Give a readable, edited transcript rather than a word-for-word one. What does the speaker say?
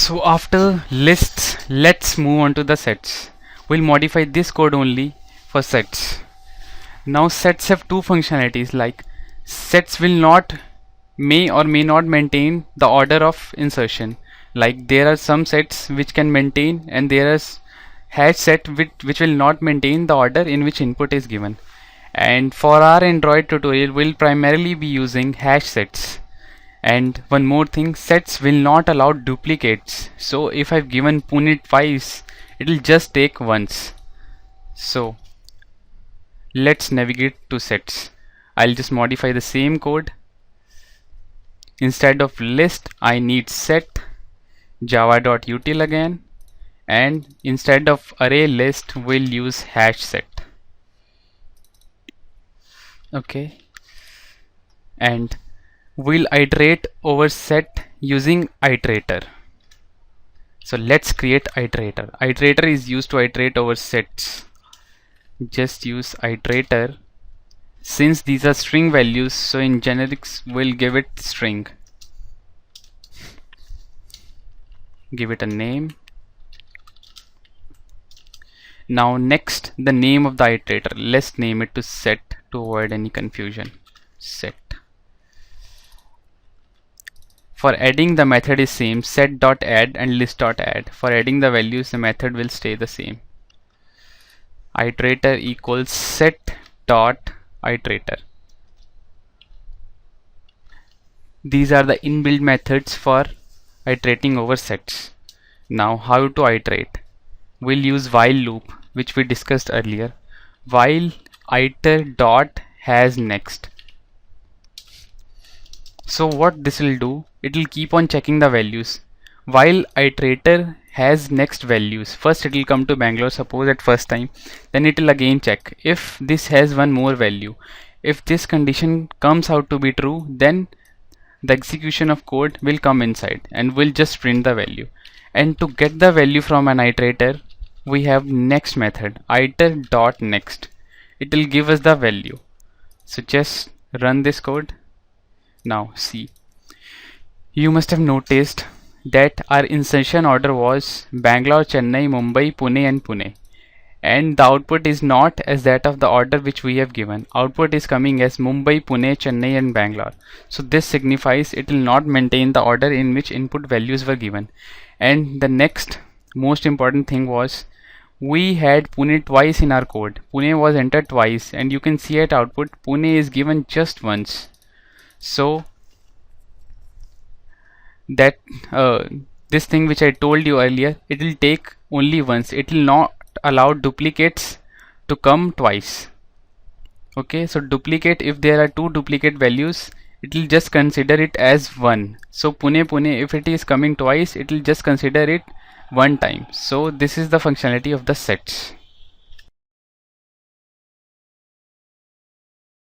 So after lists, let's move on to the sets. We'll modify this code only for sets. Now sets have two functionalities, like sets will not may or may not maintain the order of insertion. Like there are some sets which can maintain, and there is hash set which will not maintain the order in which input is given. And for our Android tutorial, we'll primarily be using hash sets. And one more thing, sets will not allow duplicates. So if I've given Pune twice, it'll just take once. So let's navigate to sets. I'll just modify the same code. Instead of list, I need set java.util again, and instead of array list, we'll use hash set. Okay, and we'll iterate over set using iterator. So let's create iterator. Iterator is used to iterate over sets. Just use iterator. Since these are string values, so in generics we'll give it string. Give it a name. Now next, the name of the iterator. Let's name it to set to avoid any confusion. Set. For adding, the method is same, set.add and list.add. For adding the values, the method will stay the same. Iterator equals set.iterator. These are the inbuilt methods for iterating over sets. Now how to iterate? We'll use while loop, which we discussed earlier. While iter dot has next. So what this will do, it will keep on checking the values. While iterator has next values, first it will come to Bangalore, suppose at first time, then it will again check if this has one more value. If this condition comes out to be true, then the execution of code will come inside and will just print the value. And to get the value from an iterator, we have next method, iter.next. It will give us the value. So just run this code. Now see, you must have noticed that our insertion order was Bangalore, Chennai, Mumbai, Pune and Pune, and the output is not as that of the order which we have given. Output is coming as Mumbai, Pune, Chennai and Bangalore. So this signifies it will not maintain the order in which input values were given. And the next most important thing was, we had Pune twice in our code. Pune was entered twice, and you can see at output Pune is given just once. So that this thing which I told you earlier, it will take only once. It will not allow duplicates to come twice. Okay, so duplicate, if there are two duplicate values, it will just consider it as one. So Pune, if it is coming twice, it will just consider it one time. So this is the functionality of the sets.